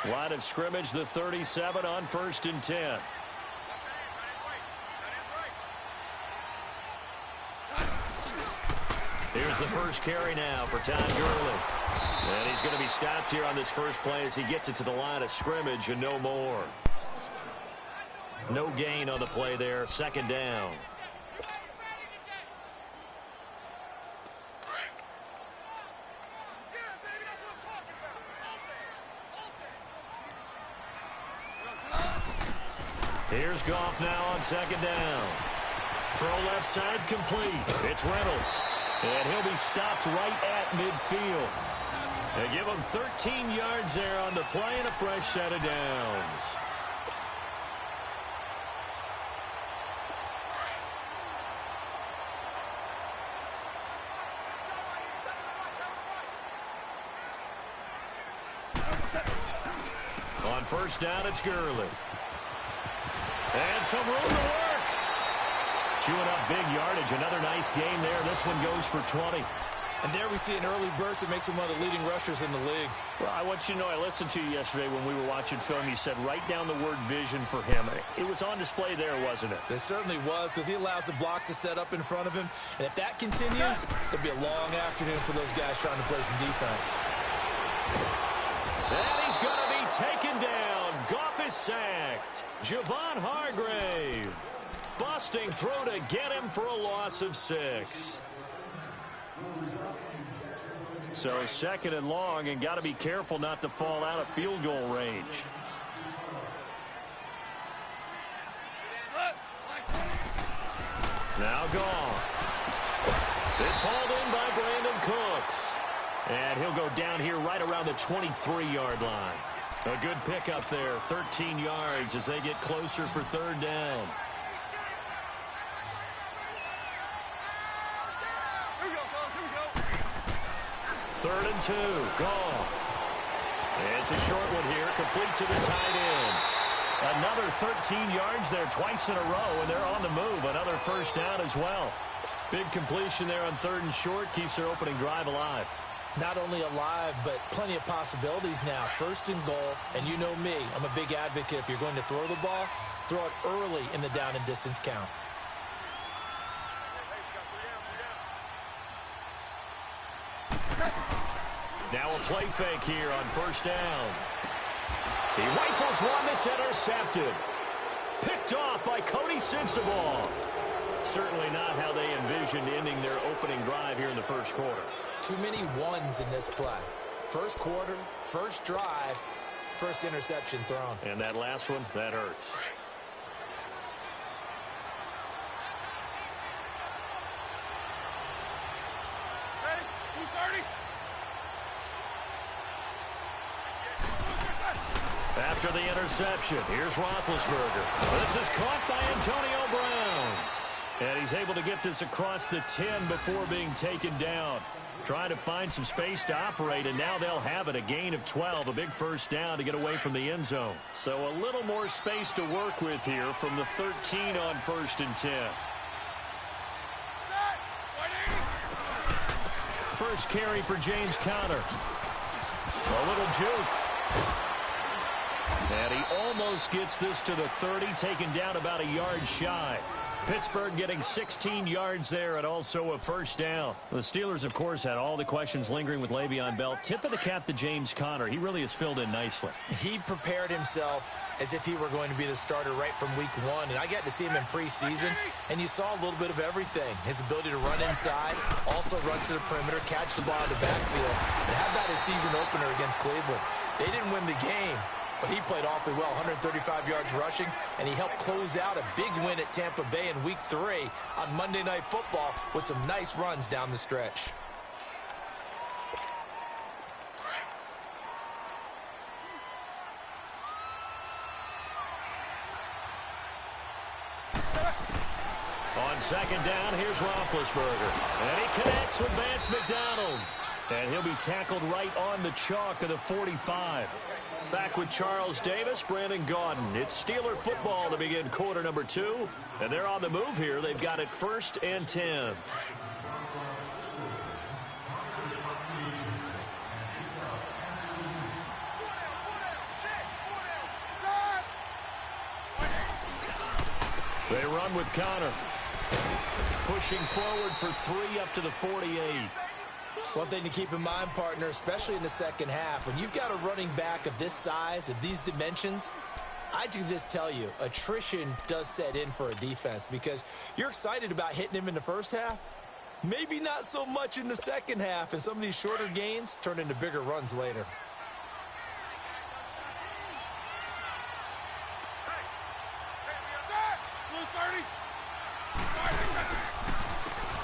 Line of scrimmage, the 37 on 1st and 10. Here's the first carry now for Todd Gurley. And he's going to be stopped here on this first play as he gets it to the line of scrimmage and no more. No gain on the play there. 2nd down. Here's Goff now on 2nd down. Throw left side complete. It's Reynolds. And he'll be stopped right at midfield. They give him 13 yards there on the play and a fresh set of downs. On 1st down, it's Gurley. And some room to work. Chewing up big yardage. Another nice gain there. This one goes for 20. And there we see an early burst that makes him one of the leading rushers in the league. Well, I want you to know, I listened to you yesterday when we were watching film. You said write down the word vision for him. It was on display there, wasn't it? It certainly was, because he allows the blocks to set up in front of him. And if that continues, it'll be a long afternoon for those guys trying to play some defense. And he's going to be taken down. Goff is sacked. Javon Hargrave. Busting through to get him for a loss of 6. So 2nd and long, and got to be careful not to fall out of field goal range. Now Goff. It's hauled in by Brandon Cooks. And he'll go down here right around the 23-yard line. A good pickup there, 13 yards as they get closer for 3rd down. Third and 2, Goff. It's a short one here, complete to the tight end. Another 13 yards there twice in a row, and they're on the move. Another 1st down as well. Big completion there on 3rd and short, keeps their opening drive alive. Not only alive, but plenty of possibilities now. 1st and goal, and you know me, I'm a big advocate. If you're going to throw the ball, throw it early in the down and distance count. Now a play fake here on 1st down. He rifles one that's intercepted. Picked off by Cody Sensabaugh. Certainly not how they envisioned ending their opening drive here in the 1st quarter. Too many ones in this play. 1st quarter, 1st drive, 1st interception thrown. And that last one, that hurts. After the interception, here's Roethlisberger. This is caught by Antonio Brown. And he's able to get this across the 10 before being taken down. Trying to find some space to operate, and now they'll have it. A gain of 12, a big 1st down to get away from the end zone. So a little more space to work with here from the 13 on 1st and 10. First carry for James Conner. A little juke. And he almost gets this to the 30, taken down about a yard shy. Pittsburgh getting 16 yards there and also a 1st down. The Steelers, of course, had all the questions lingering with Le'Veon Bell. Tip of the cap to James Conner. He really has filled in nicely. He prepared himself as if he were going to be the starter right from week 1. And I got to see him in preseason, and you saw a little bit of everything. His ability to run inside, also run to the perimeter, catch the ball in the backfield. And how about his season opener against Cleveland? They didn't win the game, but he played awfully well, 135 yards rushing, and he helped close out a big win at Tampa Bay in Week 3 on Monday Night Football with some nice runs down the stretch. On 2nd down, here's Roethlisberger. And he connects with Vance McDonald. And he'll be tackled right on the chalk of the 45. Back with Charles Davis, Brandon Gaudin. It's Steeler football to begin quarter number 2. And they're on the move here. They've got it 1st and 10. They run with Connor. Pushing forward for 3 up to the 48. One thing to keep in mind, partner, especially in the second half, when you've got a running back of this size, of these dimensions, I can just tell you, attrition does set in for a defense because you're excited about hitting him in the first half. Maybe not so much in the second half, and some of these shorter gains turn into bigger runs later.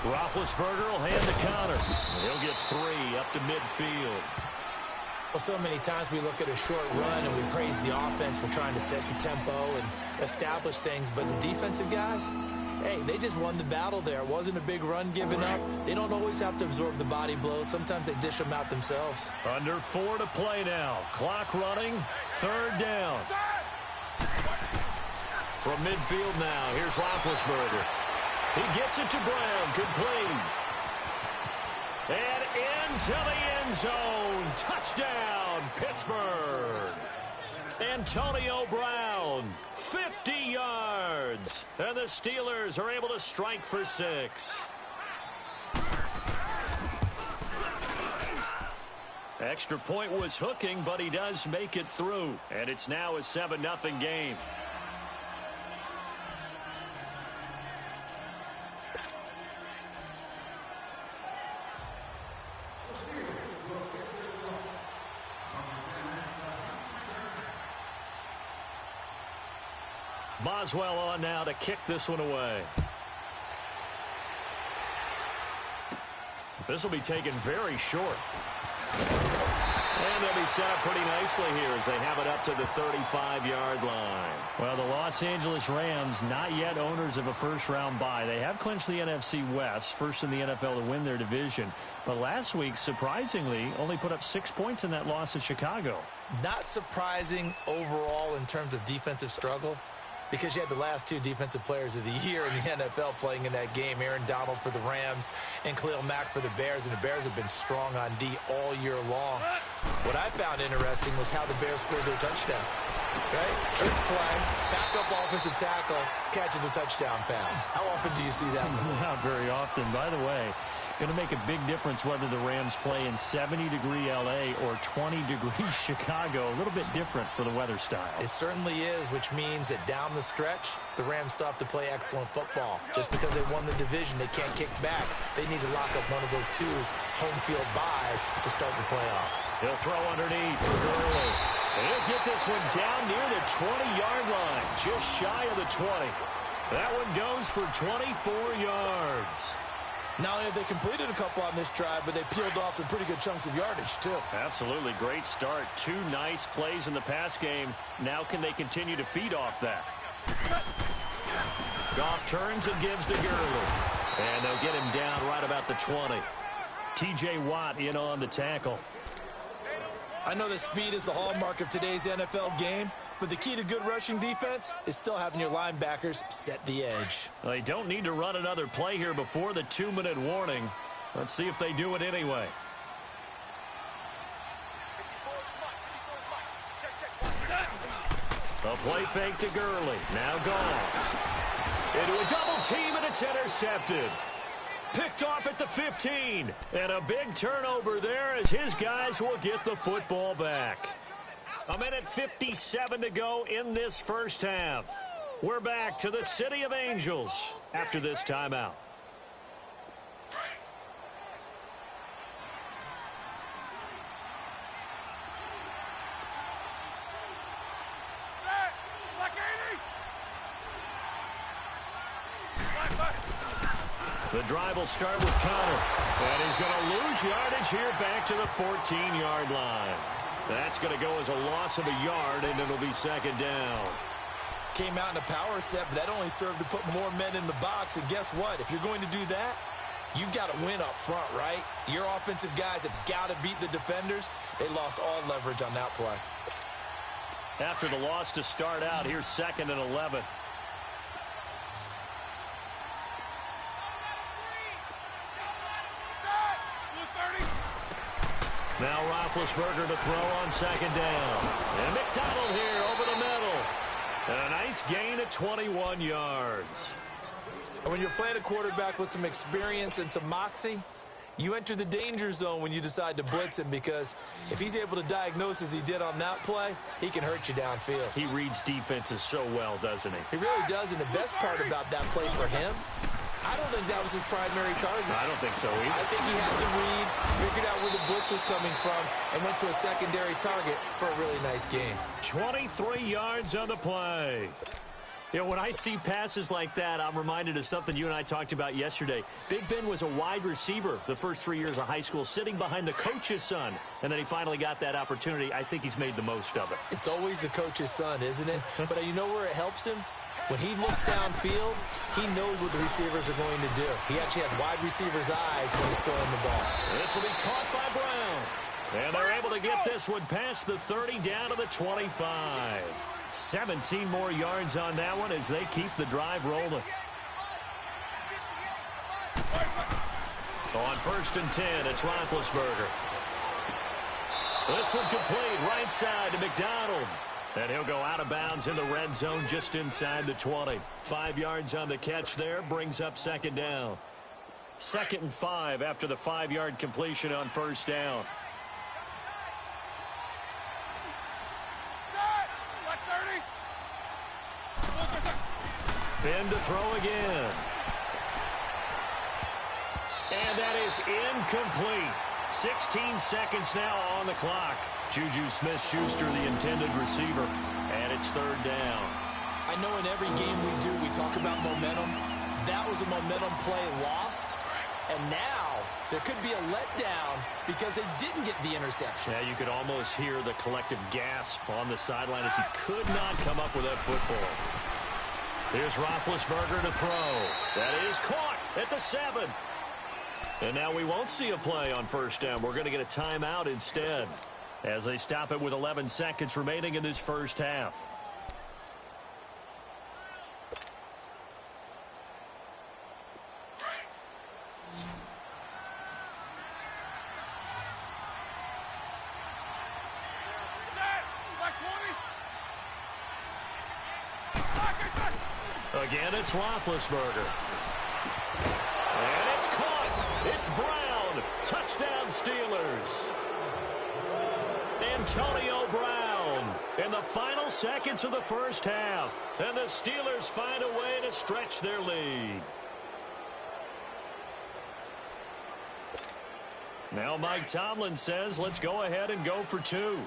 Roethlisberger will hand to Connor. He'll get 3 up to midfield. Well, so many times we look at a short run and we praise the offense for trying to set the tempo and establish things, but the defensive guys, hey, they just won the battle there. It wasn't a big run given up. They don't always have to absorb the body blows. Sometimes they dish them out themselves. Under 4 to play now. Clock running. 3rd down. From midfield now, here's Roethlisberger. He gets it to Brown, complete. And into the end zone. Touchdown, Pittsburgh. Antonio Brown, 50 yards. And the Steelers are able to strike for 6. Extra point was hooking, but he does make it through. And it's now a 7-0 game. Boswell on now to kick this one away. This will be taken very short. And they'll be set up pretty nicely here as they have it up to the 35-yard line. Well, the Los Angeles Rams not yet owners of a first-round bye. They have clinched the NFC West, first in the NFL to win their division. But last week, surprisingly, only put up 6 points in that loss at Chicago. Not surprising overall in terms of defensive struggle, because you had the last 2 defensive players of the year in the NFL playing in that game, Aaron Donald for the Rams and Khalil Mack for the Bears, and the Bears have been strong on D all year long. What I found interesting was how the Bears scored their touchdown. Right? Trick play, backup offensive tackle, catches a touchdown pass. How often do you see that? Not very often. By the way, going to make a big difference whether the Rams play in 70-degree L.A. or 20-degree Chicago. A little bit different for the weather style. It certainly is, which means that down the stretch, the Rams still have to play excellent football. Just because they won the division, they can't kick back. They need to lock up one of those 2 home field byes to start the playoffs. He'll throw underneath for Gurley. He'll get this one down near the 20-yard line, just shy of the 20. That one goes for 24 yards. Not only have they completed a couple on this drive, but they peeled off some pretty good chunks of yardage, too. Absolutely. Great start. 2 nice plays in the pass game. Now can they continue to feed off that? Goff turns and gives to Gurley. And they'll get him down right about the 20. T.J. Watt in on the tackle. I know that speed is the hallmark of today's NFL game, but the key to good rushing defense is still having your linebackers set the edge. They don't need to run another play here before the 2-minute warning. Let's see if they do it anyway. A play fake to Gurley. Now gone. Into a double team, and it's intercepted. Picked off at the 15. And a big turnover there as his guys will get the football back. 1:57 to go in this first half. We're back to the City of Angels after this timeout. The drive will start with Connor. And he's going to lose yardage here back to the 14-yard line. That's going to go as a loss of a yard, and it'll be 2nd down. Came out in a power set, but that only served to put more men in the box. And guess what? If you're going to do that, you've got to win up front, right? Your offensive guys have got to beat the defenders. They lost all leverage on that play. After the loss to start out, here's 2nd and 11. Now Roethlisberger to throw on 2nd down. And McDonald here over the middle. A nice gain of 21 yards. When you're playing a quarterback with some experience and some moxie, you enter the danger zone when you decide to blitz him, because if he's able to diagnose as he did on that play, he can hurt you downfield. He reads defenses so well, doesn't he? He really does, and the best part about that play for him, I don't think that was his primary target. I don't think so either. I think he had the read, figured out where the blitz was coming from, and went to a secondary target for a really nice game. 23 yards on the play. You know, when I see passes like that, I'm reminded of something you and I talked about yesterday. Big Ben was a wide receiver the first 3 years of high school, sitting behind the coach's son, and then he finally got that opportunity. I think he's made the most of it. It's always the coach's son, isn't it? But you know where it helps him? When he looks downfield, he knows what the receivers are going to do. He actually has wide receivers' eyes when he's throwing the ball. This will be caught by Brown. And they're able to get this one past the 30 down to the 25. 17 more yards on that one as they keep the drive rolling. On 1st and 10, it's Roethlisberger. This one complete right side to McDonald. And he'll go out of bounds in the red zone just inside the 20. 5 yards on the catch there, brings up 2nd down. 2nd and 5 after the 5-yard completion on 1st down. Ben to throw again. And that is incomplete. 16 seconds now on the clock. Juju Smith-Schuster, the intended receiver. And it's 3rd down. I know in every game we do, we talk about momentum. That was a momentum play lost. And now there could be a letdown because they didn't get the interception. Yeah, you could almost hear the collective gasp on the sideline as he could not come up with that football. Here's Roethlisberger to throw. That is caught at the 7. And now we won't see a play on 1st down. We're going to get a timeout instead as they stop it with 11 seconds remaining in this first half. Again, it's Roethlisberger. And it's caught. It's Brown. Touchdown, Steelers. Antonio Brown in the final seconds of the first half. And the Steelers find a way to stretch their lead. Now Mike Tomlin says, let's go ahead and go for 2.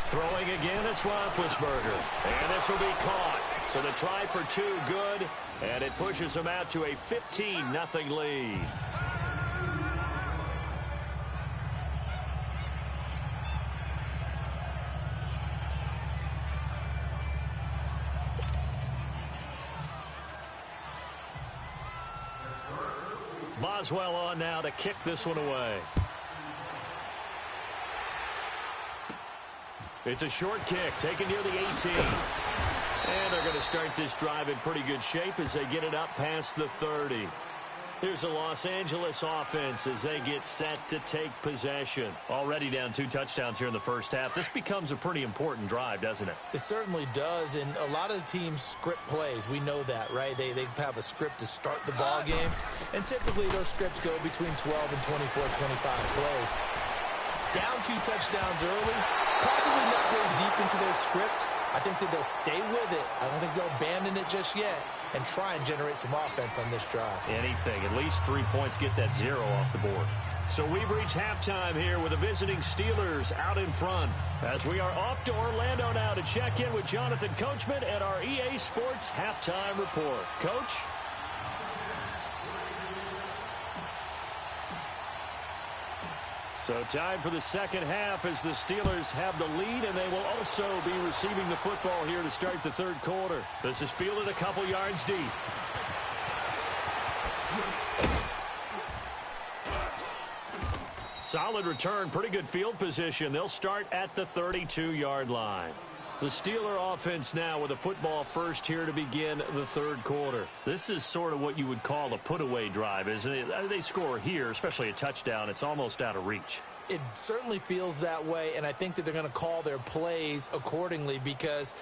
Throwing again, it's Roethlisberger. And this will be caught. So the try for 2, good. And it pushes them out to a 15-0 lead. Boswell on now to kick this one away. It's a short kick, taken near the 18. And they're going to start this drive in pretty good shape as they get it up past the 30. Here's a Los Angeles offense as they get set to take possession. Already down 2 touchdowns here in the first half. This becomes a pretty important drive, doesn't it? It certainly does, and a lot of teams script plays. We know that, right? They have a script to start the ball game, and typically those scripts go between 12 and 24, 25 plays. Down 2 touchdowns early, probably not very deep into their script. I think that they'll stay with it. I don't think they'll abandon it just yet and try and generate some offense on this drive. Anything. At least 3 points, get that 0 off the board. So we've reached halftime here with the visiting Steelers out in front. As we are off to Orlando now to check in with Jonathan Coachman at our EA Sports Halftime Report. Coach? So time for the second half as the Steelers have the lead, and they will also be receiving the football here to start the third quarter. This is fielded a couple yards deep. Solid return, pretty good field position. They'll start at the 32-yard line. The Steeler offense now with a football first here to begin the third quarter. This is sort of what you would call a put-away drive, isn't it? They score here, especially a touchdown. It's almost out of reach. It certainly feels that way, and I think that they're going to call their plays accordingly, because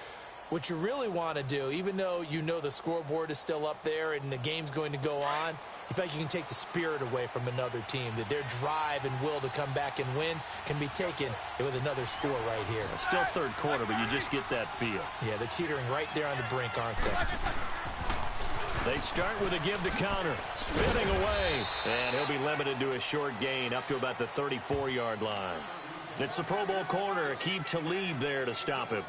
what you really want to do, even though you know the scoreboard is still up there and the game's going to go on, in fact, you can take the spirit away from another team, that their drive and will to come back and win can be taken with another score right here. It's still third quarter, but you just get that feel. Yeah, they're teetering right there on the brink, aren't they? They start with a give to Conner, spinning away, and he'll be limited to a short gain up to about the 34-yard line. It's the Pro Bowl corner, Aqib Talib, there to stop him.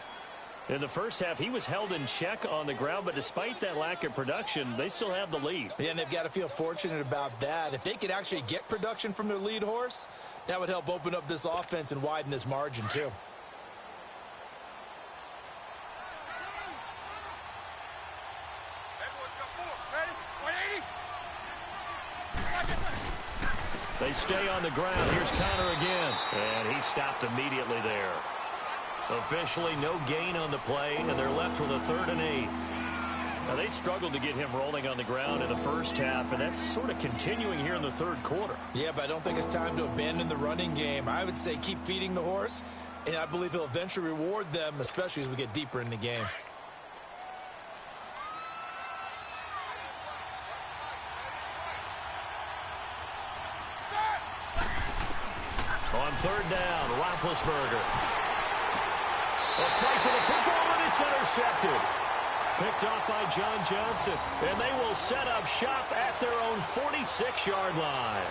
In the first half, he was held in check on the ground, but despite that lack of production, they still have the lead. Yeah, and they've got to feel fortunate about that. If they could actually get production from their lead horse, that would help open up this offense and widen this margin, too. They stay on the ground. Here's Conner again, and he stopped immediately there. Officially, no gain on the play, and they're left with a 3rd and 8. Now, they struggled to get him rolling on the ground in the first half, and that's sort of continuing here in the third quarter. Yeah, but I don't think it's time to abandon the running game. I would say keep feeding the horse, and I believe he'll eventually reward them, especially as we get deeper in the game. On 3rd down, Roethlisberger. A fight for the football, and it's intercepted. Picked off by John Johnson, and they will set up shop at their own 46-yard line.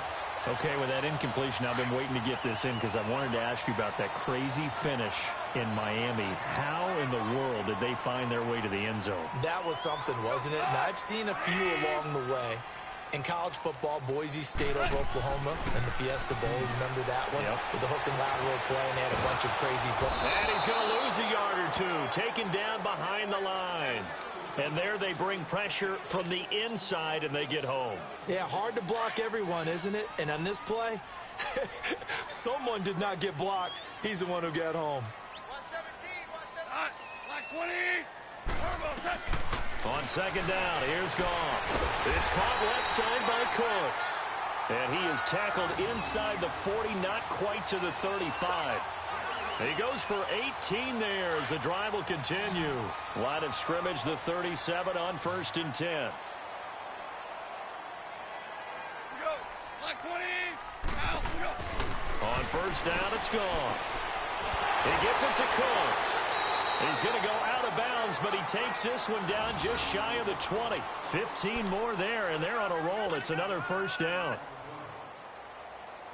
Okay, with that incompletion, I've been waiting to get this in because I wanted to ask you about that crazy finish in Miami. How in the world did they find their way to the end zone? That was something, wasn't it? And I've seen a few along the way. In college football, Boise State over Oklahoma in the Fiesta Bowl. Remember that one? Yep. With the hook and lateral play, and they had a bunch of crazy football. And he's going to lose a yard or two, taken down behind the line. And there they bring pressure from the inside, and they get home. Yeah, hard to block everyone, isn't it? And on this play, someone did not get blocked. He's the one who got home. 117, 120. On 2nd down, here's Goff. It's caught left side by Cooks. And he is tackled inside the 40, not quite to the 35. He goes for 18 there as the drive will continue. Line of scrimmage, the 37 on 1st and 10. We go. 120. Out. We go. On 1st down, it's Goff. He gets it to Cooks. He's going to go out of bounds, but he takes this one down just shy of the 20. 15 more there, and they're on a roll. It's another 1st down.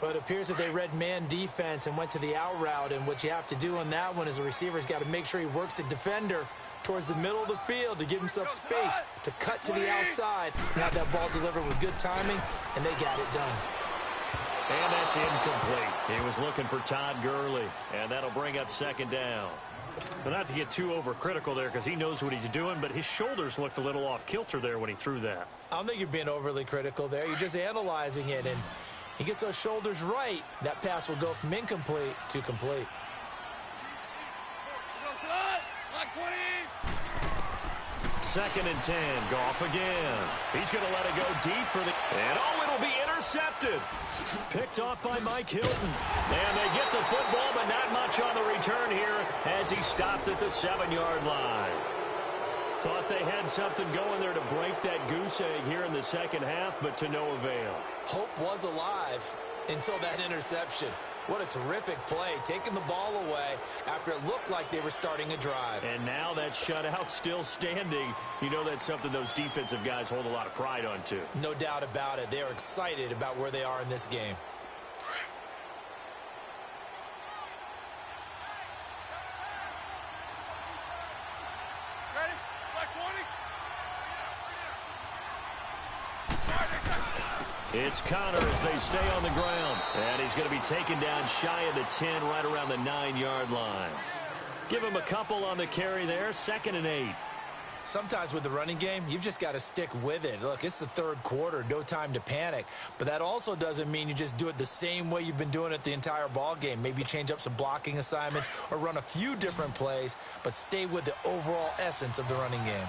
But it appears that they read man defense and went to the out route, and what you have to do on that one is the receiver's got to make sure he works the defender towards the middle of the field to give himself space to cut to the outside and have that ball delivered with good timing, and they got it done. And that's incomplete. He was looking for Todd Gurley, and that'll bring up 2nd down. But not to get too overcritical there because he knows what he's doing, but his shoulders looked a little off kilter there when he threw that. I don't think you're being overly critical there. You're just analyzing it, and he gets those shoulders right. That pass will go from incomplete to complete. 2nd and 10. Goff again. He's going to let it go deep for the... And it'll be intercepted. Picked off by Mike Hilton. And they get the football, but not much on the return here as he stopped at the 7-yard line. Thought they had something going there to break that goose egg here in the second half, but to no avail. Hope was alive until that interception. What a terrific play, taking the ball away after it looked like they were starting a drive. And now that shutout still standing. You know that's something those defensive guys hold a lot of pride on, too. No doubt about it. They are excited about where they are in this game. Ready? 120. It's Conner as they stay on the ground. And he's going to be taken down shy of the 10, right around the 9-yard line. Give him a couple on the carry there. 2nd and 8. Sometimes with the running game, you've just got to stick with it. Look, it's the third quarter, no time to panic. But that also doesn't mean you just do it the same way you've been doing it the entire ball game. Maybe change up some blocking assignments or run a few different plays, but stay with the overall essence of the running game.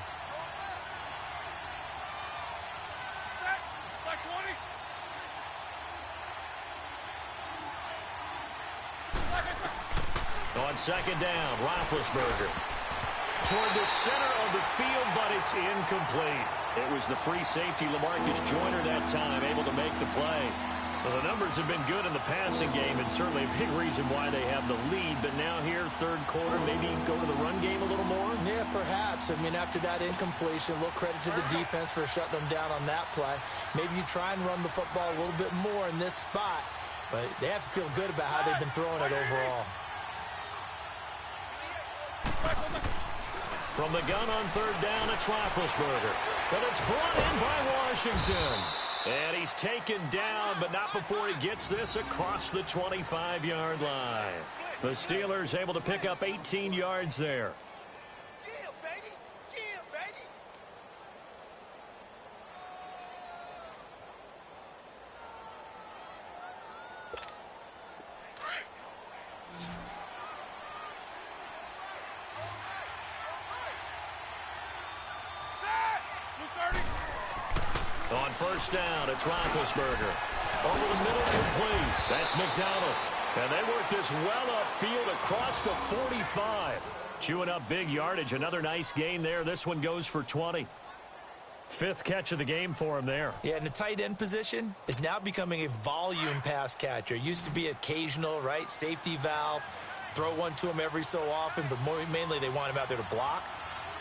Like 20. On second down, Roethlisberger toward the center of the field, but it's incomplete. It was the free safety, LaMarcus Joyner, that time, able to make the play. Well, the numbers have been good in the passing game, and certainly a big reason why they have the lead. But now here, third quarter, maybe go to the run game a little more? Yeah, perhaps. I mean, after that incompletion, a little credit to the defense for shutting them down on that play. Maybe you try and run the football a little bit more in this spot, but they have to feel good about how they've been throwing it overall. From the gun on third down, it's Roethlisberger. But it's brought in by Washington. And he's taken down, but not before he gets this across the 25-yard line. The Steelers able to pick up 18 yards there. Yeah, baby. Yeah, baby. On first down, it's Roethlisberger. Over the middle, complete. That's McDonald. And they work this well upfield across the 45. Chewing up big yardage. Another nice gain there. This one goes for 20. Fifth catch of the game for him there. Yeah, and the tight end position is now becoming a volume pass catcher. It used to be occasional, right? Safety valve. Throw one to him every so often, but mainly they want him out there to block.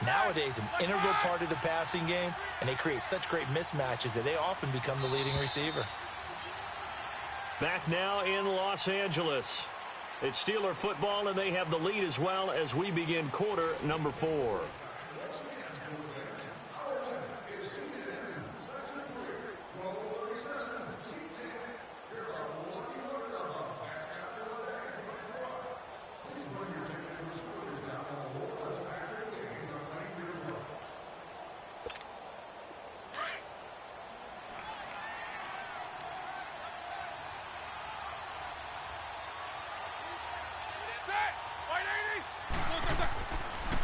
Nowadays, an integral part of the passing game, and they create such great mismatches that they often become the leading receiver. Back now in Los Angeles. It's Steeler football, and they have the lead as well as we begin quarter number 4.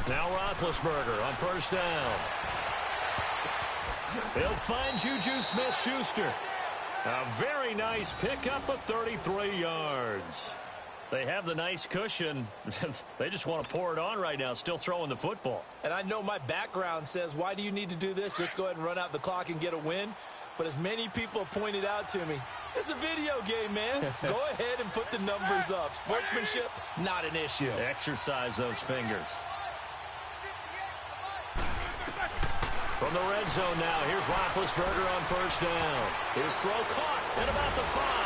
Now Roethlisberger on first down. He'll find Juju Smith-Schuster. A very nice pickup of 33 yards. They have the nice cushion. They just want to pour it on right now, still throwing the football. And I know my background says, why do you need to do this? Just go ahead and run out the clock and get a win. But as many people have pointed out to me, it's a video game, man. Go ahead and put the numbers up. Sportsmanship, not an issue. Exercise those fingers. From the red zone now, here's Roethlisberger on first down. His throw caught at about the 5.